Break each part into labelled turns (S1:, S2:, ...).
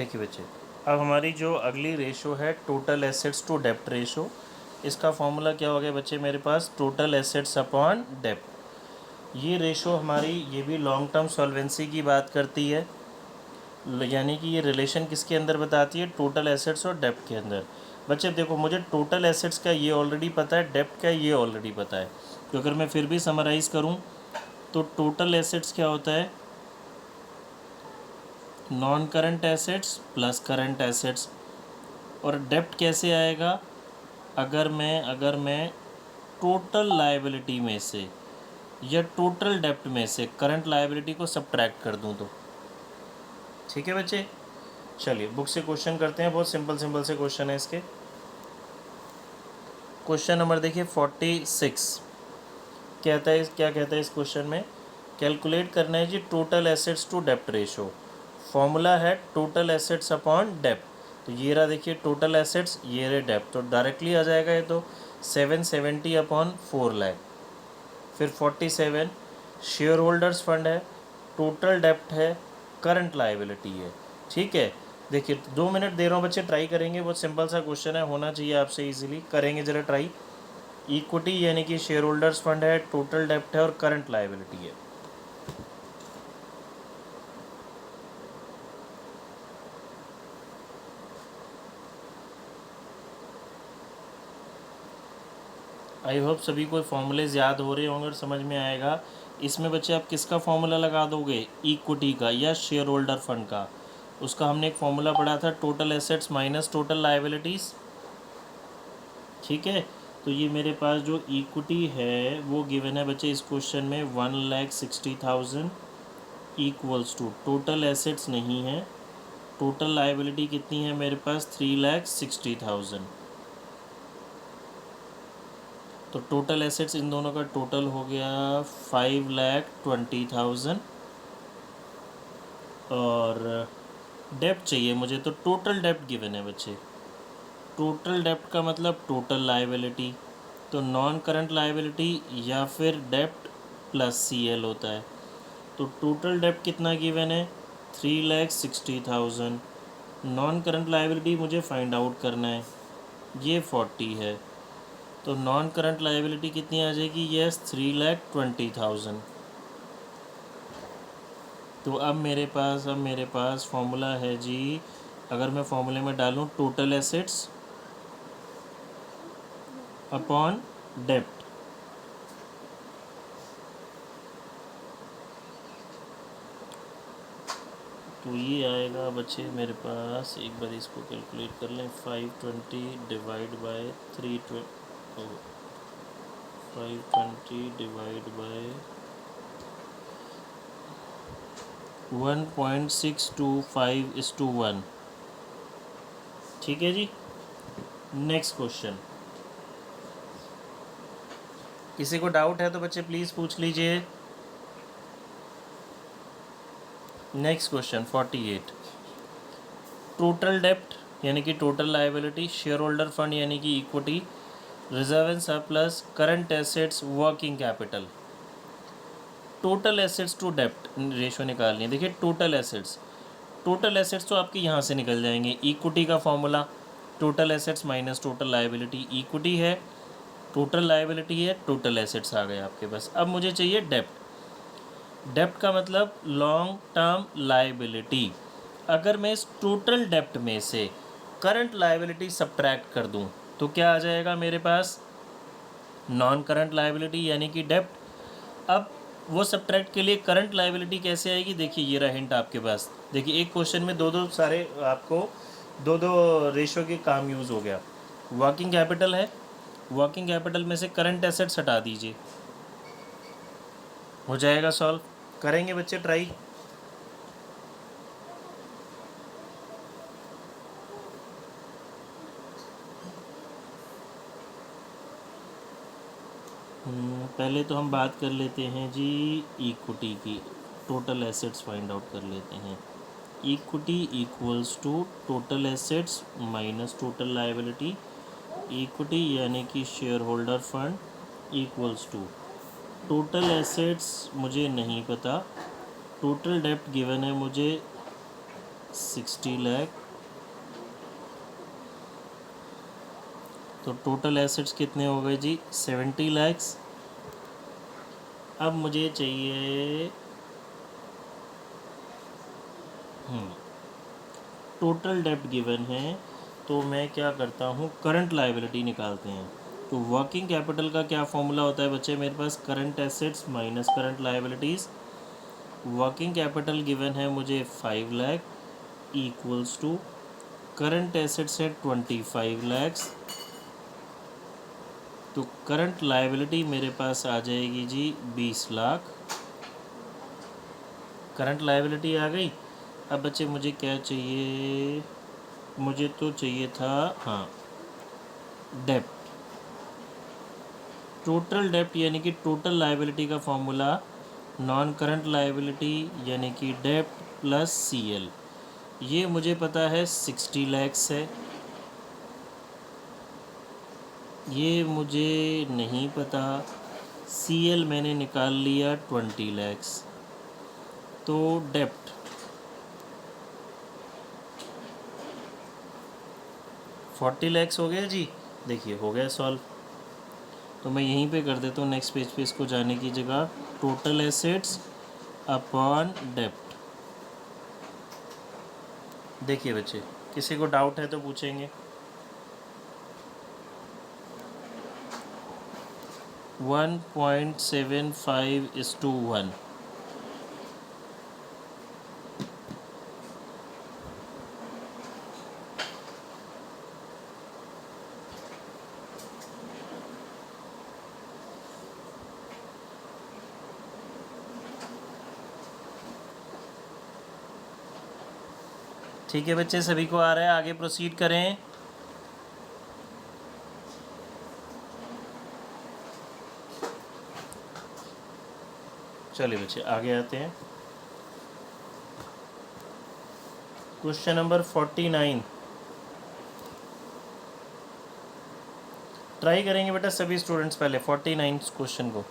S1: देखिए बच्चे, अब हमारी जो अगली रेशो है टोटल एसेट्स टू डेप्ट रेशो, इसका फॉर्मूला क्या हो गया बच्चे मेरे पास, टोटल एसेट्स अपॉन डेप्ट। ये रेशो हमारी ये भी लॉन्ग टर्म सॉल्वेंसी की बात करती है, यानी कि ये रिलेशन किसके अंदर बताती है, टोटल एसेट्स और डेप्ट के अंदर। बच्चे देखो, मुझे टोटल एसेट्स का ये ऑलरेडी पता है, डेप्ट का ये ऑलरेडी पता है, तो अगर मैं फिर भी समराइज़ करूँ तो टोटल एसेट्स क्या होता है, non current assets plus current assets. और डेप्ट कैसे आएगा, अगर मैं टोटल लायबिलिटी में से या टोटल डेप्ट में से करंट लायबिलिटी को सब्ट्रैक्ट कर दूं तो। ठीक है बच्चे, चलिए बुक से क्वेश्चन करते हैं, बहुत सिंपल से क्वेश्चन है इसके। क्वेश्चन नंबर देखिए 46 कहता है, क्या कहता है इस क्वेश्चन में, कैलकुलेट करना है जी टोटल एसेट्स टू डेप्ट रेशो। फॉर्मूला है टोटल एसेट्स अपॉन डेप्ट। तो ये रहा देखिए टोटल एसेट्स, ये रहे डेप्ट, तो डायरेक्टली आ जाएगा ये तो 770 अपॉन 4 लाख। फिर 47 शेयर होल्डर्स फंड है, टोटल डेप्ट है, करंट लायबिलिटी है। ठीक है, देखिए 2 मिनट दे रहा हूँ बच्चे, ट्राई करेंगे, बहुत सिंपल सा क्वेश्चन है, होना चाहिए आपसे इजीली, करेंगे ज़रा ट्राई। इक्विटी यानी कि शेयर होल्डर्स फंड है, टोटल डेप्ट है और करंट लायबिलिटी है। आई होप सभी को फॉर्मूलेज याद हो रहे होंगे और समझ में आएगा। इसमें बच्चे आप किसका फॉर्मूला लगा दोगे, इक्विटी का या शेयर होल्डर फंड का। उसका हमने एक फॉर्मूला पढ़ा था, total assets minus total liabilities. ठीक है, तो ये मेरे पास जो इक्विटी है वो गिवन है बच्चे इस क्वेश्चन में 1,60,000 इक्वल्स टू, टोटल एसेट्स नहीं है, टोटल लायबिलिटी कितनी है मेरे पास 3,60,000। तो टोटल एसेट्स इन दोनों का टोटल हो गया 5,20,000 और डेप्ट चाहिए मुझे, तो टोटल डेप्ट गिवन है बच्चे। टोटल डेप्ट का मतलब टोटल लायबिलिटी, तो नॉन करंट लायबिलिटी या फिर डेप्ट प्लस CL होता है। तो टोटल डेप्ट कितना गिवन है 3,60,000, नॉन करंट लायबिलिटी मुझे फाइंड आउट करना है, ये 40 है, तो नॉन करंट लायबिलिटी कितनी आ जाएगी, यस 3,20,000। तो अब मेरे पास फॉर्मूला है जी, अगर मैं फॉर्मूले में डालूँ टोटल एसेट्स अपॉन डेप्ट, तो ये आएगा बच्चे मेरे पास, एक बार इसको कैलकुलेट कर लें, 520 डिवाइड बाय 520 डिवाइड बाय 1.625:1। ठीक है जी, नेक्स्ट क्वेश्चन। किसी को डाउट है तो बच्चे प्लीज़ पूछ लीजिए। नेक्स्ट क्वेश्चन 48, टोटल डेप्ट यानी कि total liability, share holder fund यानी कि equity, reserve and surplus, current assets, working capital. Total assets to डेप्ट रेशो निकालनी है। देखिए टोटल एसेट्स तो आपके यहाँ से निकल जाएंगे, इक्विटी का formula total assets minus total liability, equity है, टोटल लायबिलिटी है, टोटल एसेट्स आ गए आपके पास। अब मुझे चाहिए डेप्ट का मतलब लॉन्ग टर्म लायबिलिटी। अगर मैं इस टोटल डेप्ट में से करंट लायबिलिटी सब्ट्रैक्ट कर दूं तो क्या आ जाएगा मेरे पास, नॉन करंट लायबिलिटी यानी कि डेप्ट। अब वो सब्ट्रैक्ट के लिए करंट लायबिलिटी कैसे आएगी, देखिए ये रहा हिंट आपके पास। देखिए एक क्वेश्चन में दो सारे आपको दो रेशो के काम यूज़ हो गया। वर्किंग कैपिटल है, वर्किंग कैपिटल में से करंट एसेट्स हटा दीजिए, हो जाएगा सॉल्व। करेंगे बच्चे ट्राई। पहले तो हम बात कर लेते हैं जी इक्विटी की, टोटल एसेट्स फाइंड आउट कर लेते हैं। Equity equals to total assets minus total liability, equity यानी कि share holder fund equals to total assets मुझे नहीं पता, टोटल डेप्ट गिवन है मुझे 60 लाख। तो टोटल एसेट्स कितने हो गए जी? 70 लैक्स। अब मुझे चाहिए टोटल डेब्ट गिवन है, तो मैं क्या करता हूँ, करंट लायबिलिटी निकालते हैं। तो वर्किंग कैपिटल का क्या फॉर्मूला होता है बच्चे मेरे पास? Current assets minus current liabilities. Working capital given है मुझे 5 lakh equals to current assets है 25 लैक्स। तो करंट लायबिलिटी मेरे पास आ जाएगी जी 20 लाख। करंट लायबिलिटी आ गई। अब बच्चे मुझे क्या चाहिए? मुझे तो चाहिए था डेप्ट। टोटल डेप्ट यानी कि टोटल लायबिलिटी का फॉर्मूला नॉन करंट लायबिलिटी यानी कि डेप्ट प्लस सीएल। ये मुझे पता है 60 लैक्स है। ये मुझे नहीं पता। सीएल मैंने निकाल लिया 20 लैक्स। तो डेप्ट 40 लैक्स हो गया जी। देखिए हो गया सॉल्व। तो मैं यहीं पे कर देता हूँ नेक्स्ट पेज पे इसको जाने की जगह। टोटल एसेट्स अपॉन डेप्ट। देखिए बच्चे, किसी को डाउट है तो पूछेंगे। 1.75:1। ठीक है बच्चे, सभी को आ रहा है? आगे प्रोसीड करें। चलिए बच्चे आगे आते हैं। Question number 49। ट्राई करेंगे बेटा सभी स्टूडेंट्स पहले 49 क्वेश्चन को।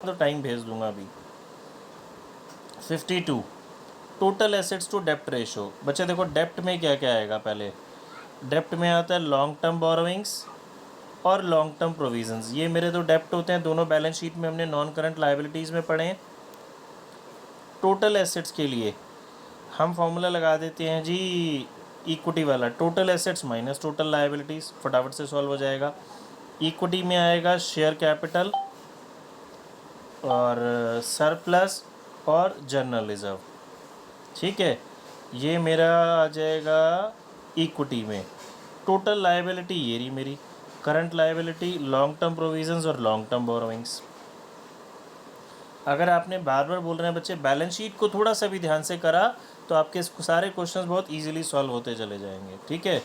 S1: तो टाइम भेज दूंगा अभी। 52 टोटल एसेट्स टू डेप्ट रेशो। बच्चे देखो डेप्ट में क्या क्या आएगा, पहले डेप्ट में आता है लॉन्ग टर्म बोरोइंग्स और लॉन्ग टर्म प्रोविजंस। ये मेरे तो डेप्ट होते हैं, दोनों बैलेंस शीट में हमने नॉन करंट लाइबिलिटीज़ में पढ़े हैं। टोटल एसेट्स के लिए हम फॉर्मूला लगा देते हैं जी, इक्विटी वाला, total assets minus total liabilities, फटाफट से सॉल्व हो जाएगा। इक्विटी में आएगा शेयर कैपिटल और सरप्लस और जनरल रिजर्व, ठीक है। ये मेरा आ जाएगा इक्विटी में। टोटल लाइबिलिटी ये रही मेरी, current liability, long term provisions और लॉन्ग टर्म बोरोइंग्स। अगर आपने बार बार बोल रहे हैं बच्चे बैलेंस शीट को थोड़ा सा भी ध्यान से करा तो आपके सारे क्वेश्चंस बहुत इजीली सॉल्व होते चले जाएंगे, ठीक है।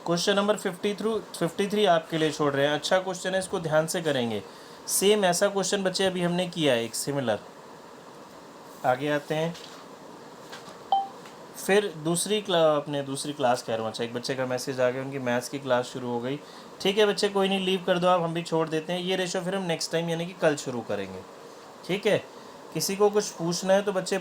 S1: क्वेश्चन नंबर 53 आपके लिए छोड़ रहे हैं। अच्छा क्वेश्चन है, इसको ध्यान से करेंगे। सेम ऐसा क्वेश्चन बच्चे अभी हमने किया है एक सिमिलर। आगे आते हैं। फिर दूसरी क्लास कह रहा हूँ। अच्छा, एक बच्चे का मैसेज आ गया, उनकी मैथ्स की क्लास शुरू हो गई। ठीक है बच्चे, कोई नहीं, लीव कर दो आप, हम भी छोड़ देते हैं। ये रेशो फिर हम नेक्स्ट टाइम यानी कि कल शुरू करेंगे, ठीक है। किसी को कुछ पूछना है तो बच्चे